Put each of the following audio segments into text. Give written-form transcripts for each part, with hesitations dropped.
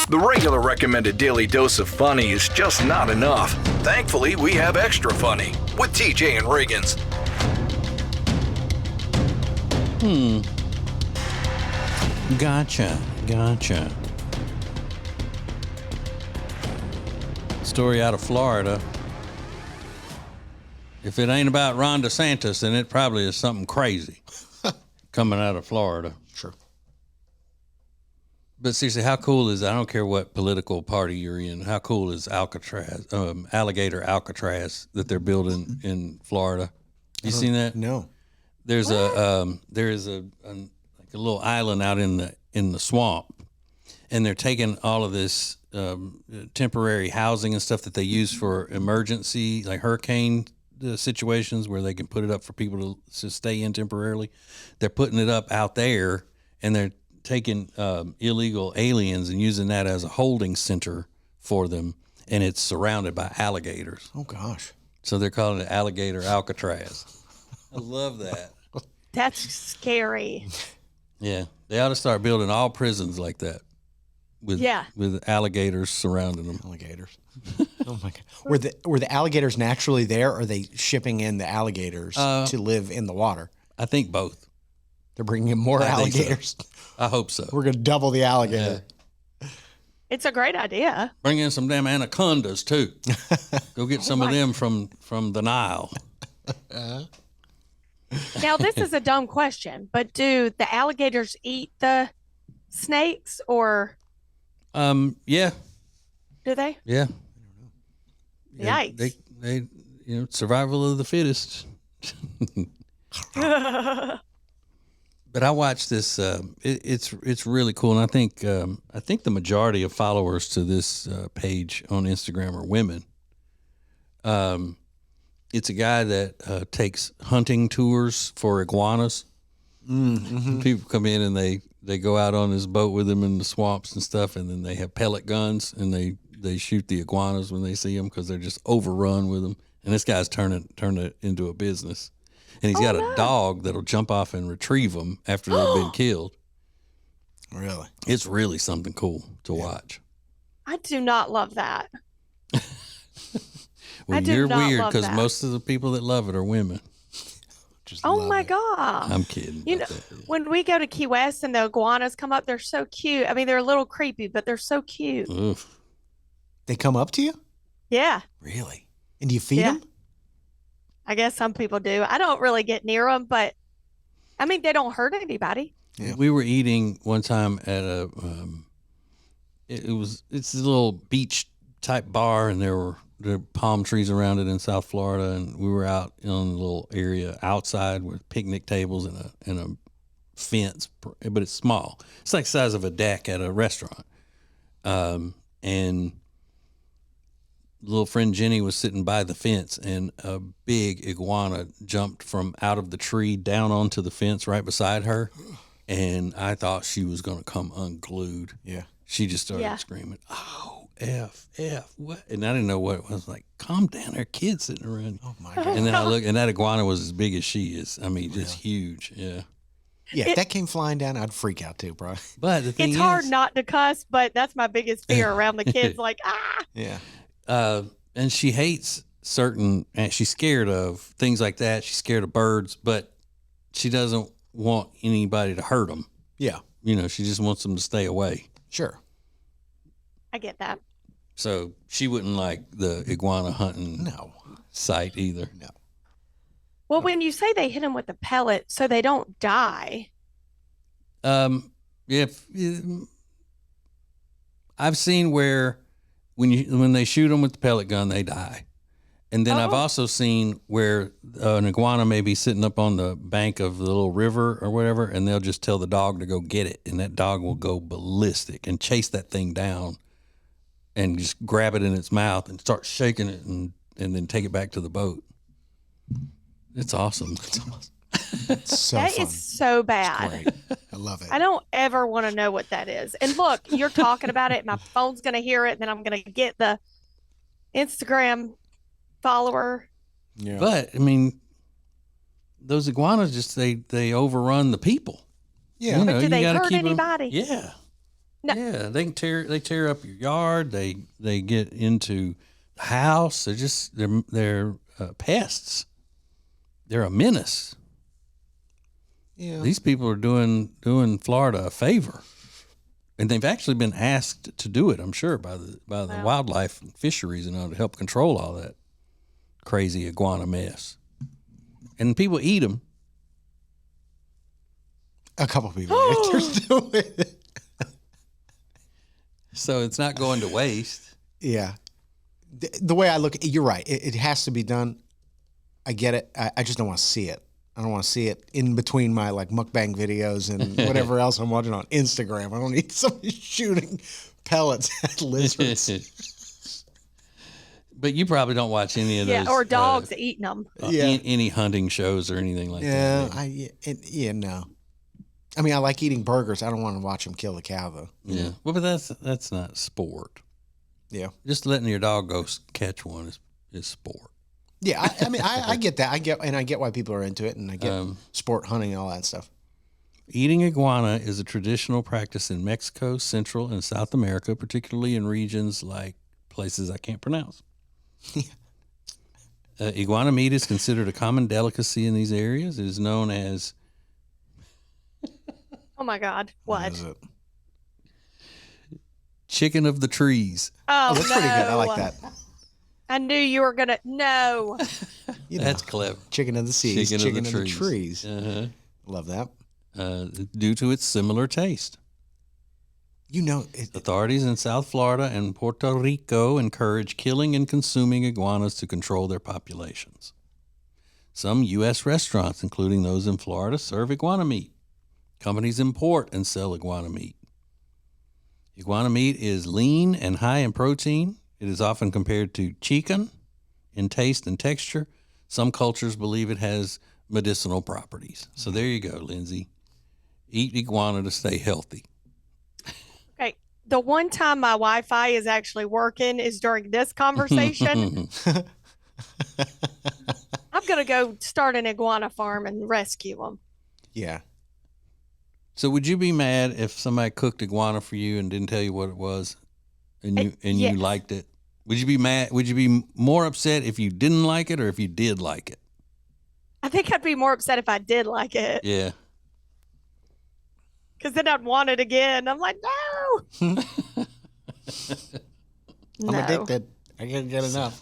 The regular recommended daily dose of funny is just not enough. Thankfully, we have extra funny with TJ and Riggins. Gotcha. Story out of Florida. If it ain't about Ron DeSantis, then it probably is something crazy coming out of Florida. Sure. But seriously, how cool is, I don't care what political party you're in, how cool is Alligator Alcatraz that they're building in Florida? You seen that? No. There's a little island out in the swamp, and they're taking all of this temporary housing and stuff that they use for emergency, like hurricane situations where they can put it up for people to stay in temporarily. They're putting it up out there, and they're taking illegal aliens and using that as a holding center for them, and it's surrounded by alligators. Oh, gosh. So they're calling it Alligator Alcatraz. I love that. That's scary. Yeah, they ought to start building all prisons like that with alligators surrounding them. Alligators. Oh, my God. Were the alligators naturally there, or are they shipping in the alligators to live in the water? I think both. They're bringing in more alligators. I hope so. We're going to double the alligator. It's a great idea. Bring in some damn anacondas, too. Go get some of them from the Nile. Now, this is a dumb question, but do the alligators eat the snakes, or Yeah. do they? Yeah. Yikes. They survival of the fittest. But I watched this. It's really cool, and I think the majority of followers to this page on Instagram are women. It's a guy that takes hunting tours for iguanas. Mm-hmm. People come in and they go out on his boat with him in the swamps and stuff, and then they have pellet guns and they shoot the iguanas when they see them because they're just overrun with them. And this guy's turned it into a business. And he's got a dog that'll jump off and retrieve them after they've been killed. Really? It's really something cool to watch. I do not love that. Well, you're weird because most of the people that love it are women. Oh my God. I'm kidding. You know, when we go to Key West and the iguanas come up, they're so cute. I mean, they're a little creepy, but they're so cute. Oof. They come up to you? Yeah. Really? And do you feed them? I guess some people do. I don't really get near them, but I mean, they don't hurt anybody. Yeah. We were eating one time at it's a little beach type bar, and there were palm trees around it in South Florida, and we were out in a little area outside with picnic tables and a fence, but it's small. It's like the size of a deck at a restaurant. And little friend Jenny was sitting by the fence, and a big iguana jumped from out of the tree down onto the fence right beside her, and I thought she was going to come unglued. Yeah. She just started screaming, "Oh, F, what?" And I didn't know what it was. Like, calm down, there are kids sitting around. Oh, my God. And then I look, and that iguana was as big as she is. I mean, just huge. Yeah. Yeah, if that came flying down, I'd freak out too, bro. But the thing it's hard not to cuss, but that's my biggest fear around the kids. Like, Yeah. And she hates and she's scared of things like that. She's scared of birds, but she doesn't want anybody to hurt them. Yeah. She just wants them to stay away. Sure. I get that. So she wouldn't like the iguana hunting site either. No. Well, when you say they hit them with the pellet so they don't die. I've seen where when they shoot them with the pellet gun, they die. And then I've also seen where an iguana may be sitting up on the bank of the little river or whatever, and they'll just tell the dog to go get it, and that dog will go ballistic and chase that thing down and just grab it in its mouth and start shaking it and then take it back to the boat. It's awesome. It's so That fun. is so bad. It's great. I love it. I don't ever want to know what that is. And look, you're talking about it. My phone's going to hear it. And then I'm going to get the Instagram follower. Yeah. But, I mean, those iguanas they overrun the people. Yeah. But do they hurt anybody? Yeah. No. Yeah, they tear up your yard. They get into the house. They're pests. They're a menace. Yeah. These people are doing Florida a favor, and they've actually been asked to do it. I'm sure by the Wow. wildlife and fisheries and all to help control all that crazy iguana mess. And people eat them. A couple people do it. So it's not going to waste. Yeah. The way I look, you're right. It has to be done. I get it. I just don't want to see it. I don't want to see it in between my like mukbang videos and whatever else I'm watching on Instagram. I don't need somebody shooting pellets at lizards. But you probably don't watch any of those. Yeah, or dogs eating them. Any hunting shows or anything like that. No. I mean, I like eating burgers. I don't want to watch them kill the cow, though. Yeah. Well, but that's not sport. Yeah. Just letting your dog go catch one is sport. Yeah. I mean, I get that. I get why people are into it, and I get sport hunting and all that stuff. Eating iguana is a traditional practice in Mexico, Central, and South America, particularly in regions like places I can't pronounce. Iguana meat is considered a common delicacy in these areas. It is known as... Oh my God! What? Is it? Chicken of the trees. Oh, That's pretty good. I like that. I knew you were gonna. No. That's clever. Chicken of the seas, chicken of the trees. Uh-huh. Love that. Due to its similar taste. You know, Authorities in South Florida and Puerto Rico encourage killing and consuming iguanas to control their populations. Some U.S. restaurants, including those in Florida, serve iguana meat. Companies import and sell iguana meat. Iguana meat is lean and high in protein. It is often compared to chicken in taste and texture. Some cultures believe it has medicinal properties. So there you go, Lindsay. Eat iguana to stay healthy. Okay. The one time my Wi-Fi is actually working is during this conversation. I'm gonna go start an iguana farm and rescue them. yeah. So would you be mad if somebody cooked iguana for you and didn't tell you what it was, and you yes. liked it? Would you be mad? Would you be more upset if you didn't like it or if you did like it? I think I'd be more upset if I did like it. Yeah. Because then I'd want it again. I'm like, no. I'm addicted. I can't get enough.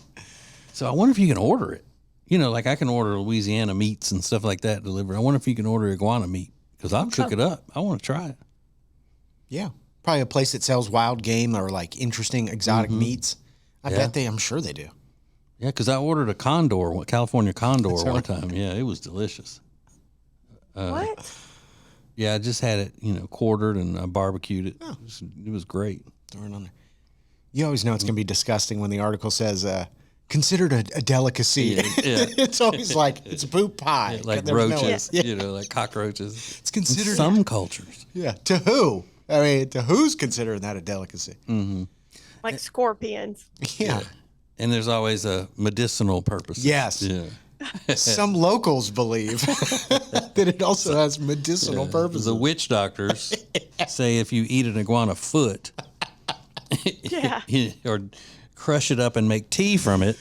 So I wonder if you can order it. You know, like I can order Louisiana meats and stuff like that delivered. I wonder if you can order iguana meat because I'll cook it up. I want to try it. Yeah. Probably a place that sells wild game or like interesting exotic meats. I'm sure they do. Yeah, because I ordered a California condor one time. Yeah, it was delicious. What? Yeah, I just had it, quartered and I barbecued it. Oh. It was great. Throw it on there. You always know it's going to be disgusting when the article says, considered a delicacy. Yeah. It's always like, it's a poop pie. Yeah, like There's roaches, like cockroaches. It's considered. In some cultures. Yeah. To who? I mean, to who's considering that a delicacy? Mm-hmm. Like scorpions. Yeah. And there's always a medicinal purpose. Yes. Yeah. Some locals believe that it also has medicinal purposes. The witch doctors say if you eat an iguana foot Yeah. or crush it up and make tea from it.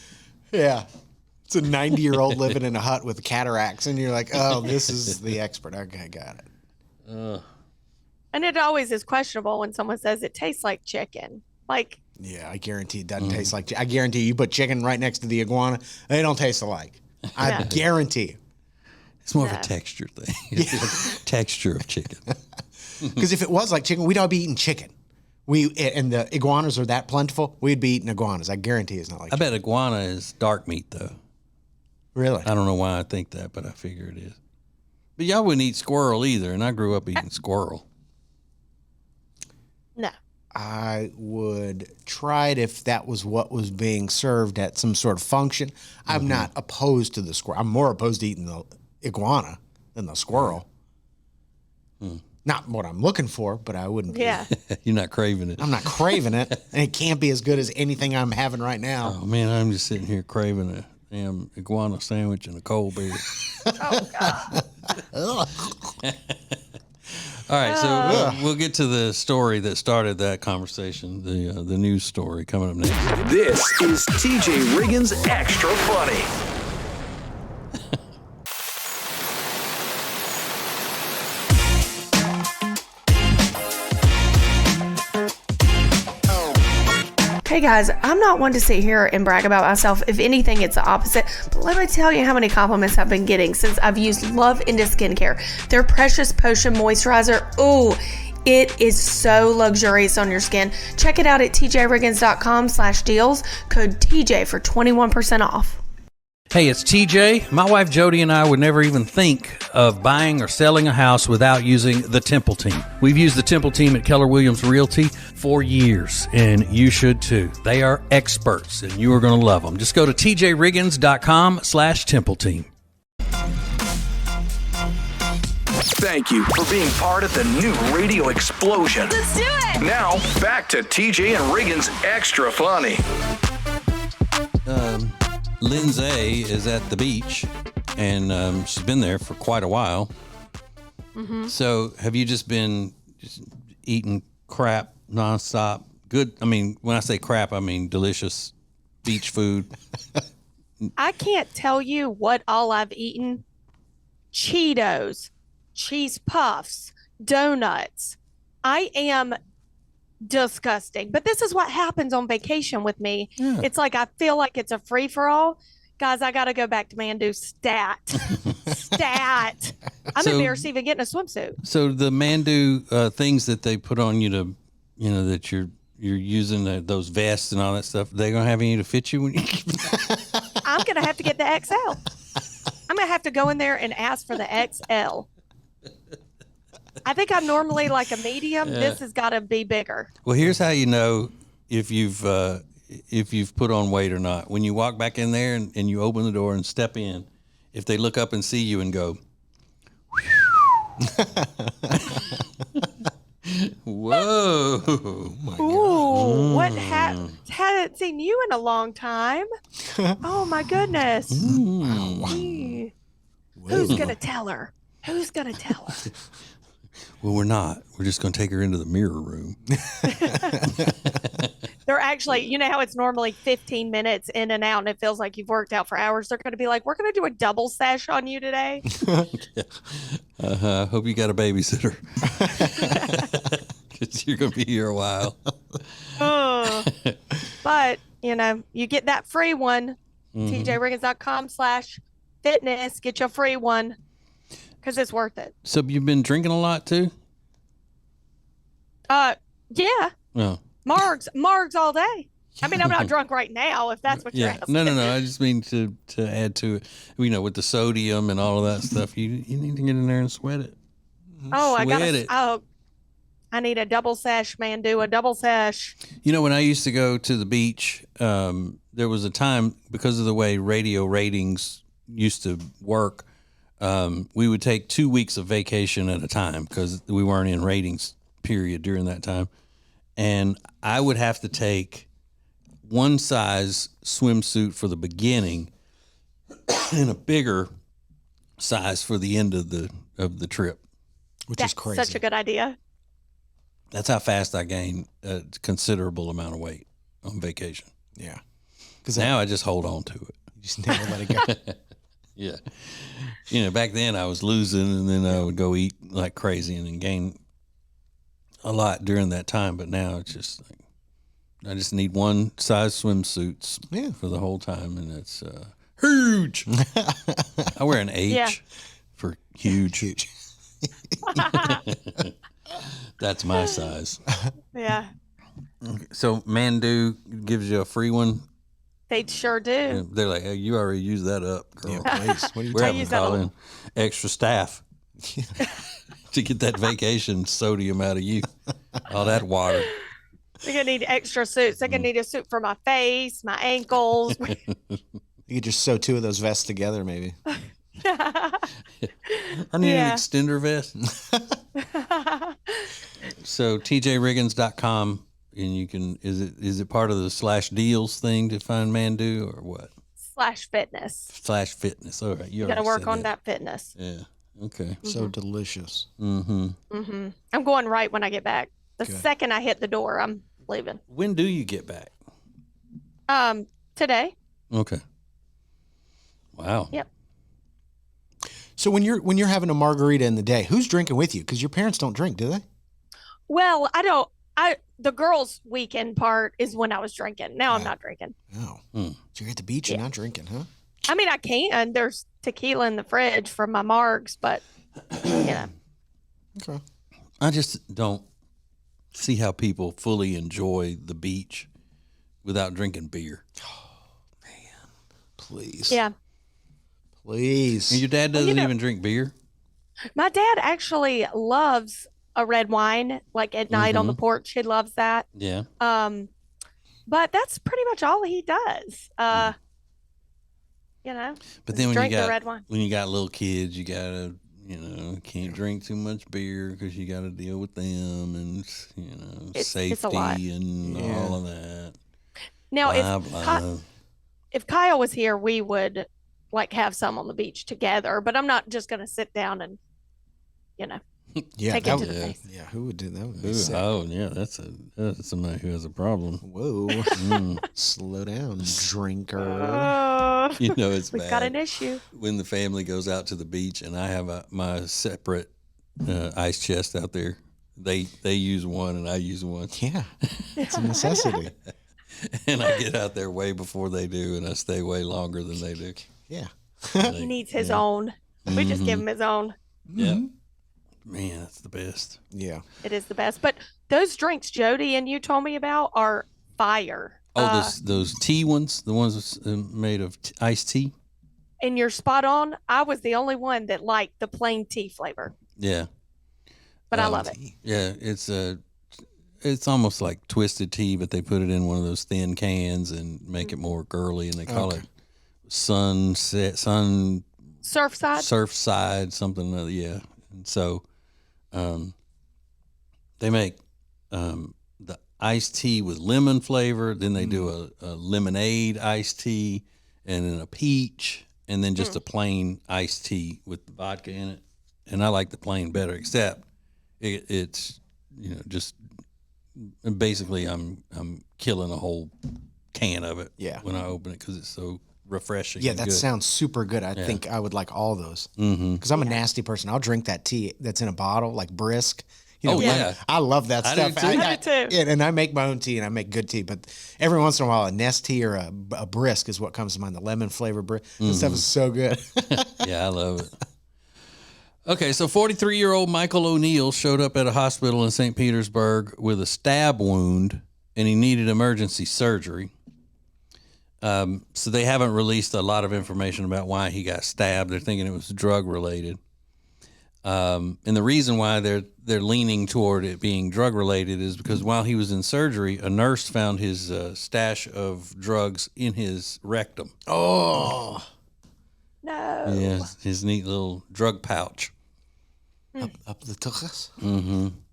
Yeah. It's a 90-year-old living in a hut with cataracts, and you're like, oh, this is the expert. Okay, got it. And it always is questionable when someone says it tastes like chicken. Like, yeah, I guarantee it doesn't taste like. I guarantee you put chicken right next to the iguana, they don't taste alike. I guarantee you. It's more of a texture thing. It's a texture of chicken. Because if it was like chicken, we'd all be eating chicken. And the iguanas are that plentiful, we'd be eating iguanas. I guarantee it's not like I bet iguana is dark meat, though. Really? I don't know why I think that, but I figure it is. But y'all wouldn't eat squirrel either, and I grew up eating squirrel. no. I would try it if that was what was being served at some sort of function. I'm not opposed to the squirrel. I'm more opposed to eating the iguana than the squirrel. Not what I'm looking for, but I wouldn't. Yeah. You're not craving it. I'm not craving it, and it can't be as good as anything I'm having right now. Oh, man, I'm just sitting here craving a damn iguana sandwich and a cold beer. Oh, God. All right, so we'll get to the story that started that conversation, the news story coming up next. This is TJ Riggins Extra Funny. Hey guys, I'm not one to sit here and brag about myself. If anything, it's the opposite. But let me tell you how many compliments I've been getting since I've used Love Into Skincare. Their Precious Potion Moisturizer. Ooh, it is so luxurious on your skin. Check it out at tjriggins.com/deals. Code TJ for 21% off. Hey, it's TJ. My wife Jody and I would never even think of buying or selling a house without using the Temple Team. We've used the Temple Team at Keller Williams Realty for years, and you should too. They are experts, and you are going to love them. Just go to tjriggins.com/Temple Team. Thank you for being part of the new radio explosion. Let's do it! Now, back to TJ and Riggins Extra Funny. Lindsay is at the beach, and she's been there for quite a while. Mm-hmm. So have you just been eating crap nonstop? Good. I mean, when I say crap, I mean delicious beach food. I can't tell you what all I've eaten. Cheetos, cheese puffs, donuts. I am disgusting. But this is what happens on vacation with me. Yeah. It's like I feel like it's a free-for-all. Guys, I got to go back to Mandu stat. I'm embarrassed even getting a swimsuit. So the Mandu things that they put on you to, that you're using those vests and all that stuff, they're going to have any to fit you when you I'm going to have to get the XL. I'm going to have to go in there and ask for the XL. I think I'm normally like a medium. Yeah. This has got to be bigger. Well, here's how you know if you've put on weight or not. When you walk back in there and you open the door and step in, if they look up and see you and go, whoa. Oh my God. What haven't seen you in a long time. Oh my goodness. Who's going to tell her? Who's going to tell her? Well, we're not. We're just going to take her into the mirror room. They're actually, you know how it's normally 15 minutes in and out and it feels like you've worked out for hours? They're going to be like, we're going to do a double sash on you today. Yeah. Hope you got a babysitter. Because you're going to be here a while. But, you get that free one. Mm-hmm. tjriggins.com/fitness. Get your free one. Because it's worth it. So you've been drinking a lot too? Yeah. Oh. Margs all day. I mean, I'm not drunk right now, if that's what you're asking. No. I just mean to add to it. With the sodium and all of that stuff, you need to get in there and sweat it. I need a double sash, Mandu, a double sash. When I used to go to the beach, there was a time, because of the way radio ratings used to work, we would take 2 weeks of vacation at a time because we weren't in ratings period during that time. And I would have to take one size swimsuit for the beginning and a bigger size for the end of the trip. Which is crazy. Such a good idea. That's how fast I gained a considerable amount of weight on vacation. Yeah. Because now I just hold on to it. You just never let it go. Yeah. Back then I was losing and then I would go eat like crazy and then gain a lot during that time. But now it's just like, I just need one size swimsuits for the whole time. And it's huge. I wear an H for huge. Huge. That's my size. Yeah. So Mandu gives you a free one. They sure do. Yeah, they're like, hey, you already used that up, girl. Yeah, please. What are you We're having to call in extra staff to get that vacation sodium out of you. All that water. They're going to need extra suits. They're going to need a suit for my face, my ankles. You could just sew two of those vests together, maybe. I need an extender vest. So tjriggins.com. And you can, is it part of the /deals thing to find Mandu or what? /fitness. /fitness. All right. You got to work on that fitness. Yeah. Okay. So delicious. Mm-hmm. I'm going right when I get back. The Good. second I hit the door, I'm leaving. When do you get back? Today. Okay. Wow. Yep. So when you're having a margarita in the day, who's drinking with you? Because your parents don't drink, do they? Well, the girls' weekend part is when I was drinking. Now I'm not drinking. No. So you're at the beach and not drinking, huh? I mean, I can. There's tequila in the fridge from my margs, but Okay. I just don't see how people fully enjoy the beach without drinking beer. Please. yeah. Please. And your dad doesn't even drink beer? My dad actually loves a red wine, like at night on the porch. He loves that. Yeah. But that's pretty much all he does. But then drink the red wine. when you got little kids, you gotta, can't drink too much beer because you gotta deal with them and safety it's a lot. and all of that. Now, Blah, blah. if Kyle was here, we would like have some on the beach together. But I'm not just gonna sit down and, Yeah, take that it to would, the face. yeah. Who would do that? Would be Ooh, sick. oh yeah, that's somebody who has a problem. Whoa. Slow down, drinker. It's We've bad got an issue. when the family goes out to the beach and I have my separate ice chest out there. They use one and I use one, Yeah, it's a necessity. and I get out there way before they do, and I stay way longer than they do. Yeah. He needs his own. We just give him his own. Yeah, man, that's the best. Yeah. It is the best. But those drinks Jody and you told me about are fire. Oh, those tea ones, the ones made of iced tea. And you're spot on. I was the only one that liked the plain tea flavor, Yeah, but I love it. yeah. It's almost like twisted tea, but they put it in one of those thin cans and make it more girly, and they call it Surfside, something. Yeah, and so they make the iced tea with lemon flavor. Then they do a lemonade iced tea, and then a peach, and then just a plain iced tea with vodka in it. And I like the plain better, except it's just basically I'm killing a whole can of it. Yeah. When I open it because it's so refreshing. Yeah, and that good. sounds super good. I think I would like all those. Because I'm a nasty person. I'll drink that tea that's in a bottle, like brisk. Oh, yeah. I love that I stuff. do too. I do too. Yeah, and I make my own tea and I make good tea. But every once in a while, a Nest tea or a brisk is what comes to mind. The lemon flavor brisk. This stuff is so good. Yeah, I love it. Okay, so 43-year-old Michael O'Neill showed up at a hospital in St. Petersburg with a stab wound, and he needed emergency surgery. So they haven't released a lot of information about why he got stabbed. They're thinking it was drug related. And the reason why they're leaning toward it being drug related is because while he was in surgery, a nurse found his stash of drugs in his rectum. Oh. No. Yeah, his neat little drug pouch. Up the tuchus.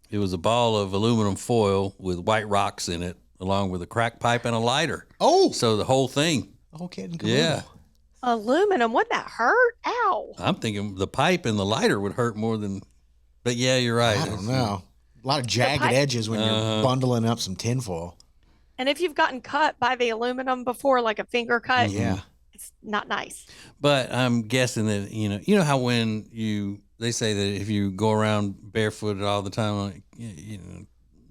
It was a ball of aluminum foil with white rocks in it, along with a crack pipe and a lighter. Oh. So the whole thing. Oh, kidding. Yeah. Aluminum. Wouldn't that hurt? Ow. I'm thinking the pipe and the lighter would hurt more than. But yeah, you're right. I don't know. A lot of jagged pipe- edges when you're bundling up some tinfoil. And if you've gotten cut by the aluminum before, like a finger cut, Yeah. it's not nice. But I'm guessing that you know how when they say that if you go around barefooted all the time, like,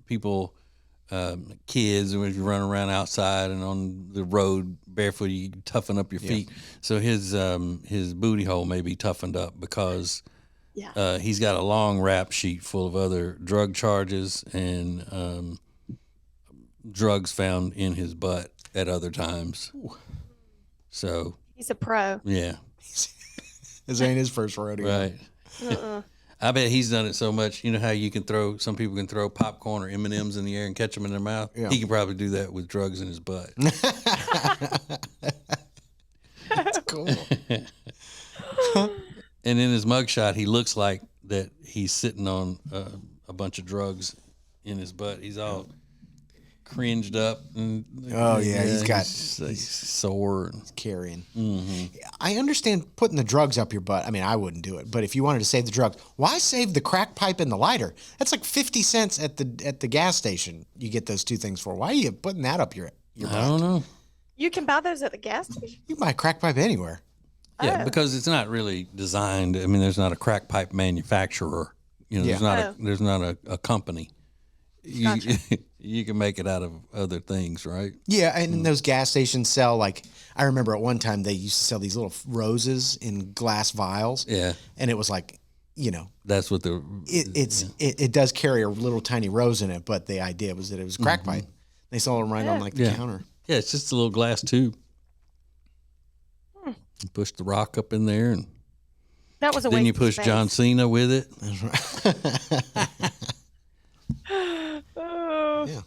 people, kids, when you run around outside and on the road barefoot, you toughen up your feet. So his booty hole may be toughened up because he's got a long rap sheet full of other drug charges and drugs found in his butt at other times. So He's a pro. yeah. This ain't his first rodeo. Right. I bet he's done it so much. You know how some people can throw popcorn or M&Ms in the air and catch them in their mouth? Yeah. He can probably do that with drugs in his butt. That's cool. And in his mugshot, he looks like that he's sitting on a bunch of drugs in his butt. He's all cringed up. And, Oh, yeah, he's sore. carrying. I understand putting the drugs up your butt. I mean, I wouldn't do it, but if you wanted to save the drugs, why save the crack pipe and the lighter? That's like 50 cents at the gas station. You get those two things for. Why are you putting that up your butt? I don't know. You can buy those at the gas station. You can buy a crack pipe anywhere. Yeah, because it's not really designed. I mean, there's not a crack pipe manufacturer. There's not a company. Gotcha. You can make it out of other things, right? Yeah, and those gas stations sell, like, I remember at one time they used to sell these little roses in glass vials. Yeah. And it was like, That's what it does carry a little tiny rose in it, but the idea was that it was a crack pipe. They sold them right on like the counter. Yeah, it's just a little glass tube. You push the rock up in there, and That was a then waste you of push space. John Cena with it. Oh. Yeah.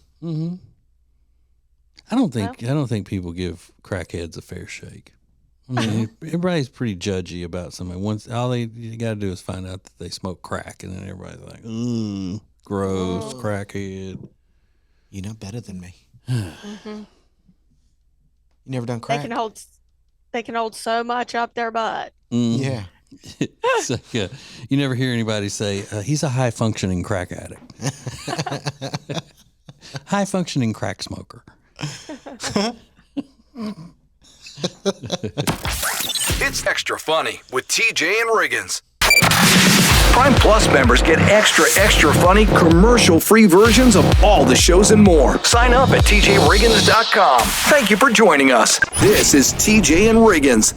I don't think people give crackheads a fair shake. I mean, everybody's pretty judgy about somebody. Once all you got to do is find out that they smoke crack, and then everybody's like, gross, crackhead. You're not better than me. You never done crack? They can hold so much up their butt. Yeah. It's like, you never hear anybody say, he's a high-functioning crack addict. High-functioning crack smoker. It's Extra Funny with TJ and Riggins. Prime Plus members get extra funny, commercial-free versions of all the shows and more. Sign up at tjriggins.com. Thank you for joining us. This is TJ and Riggins.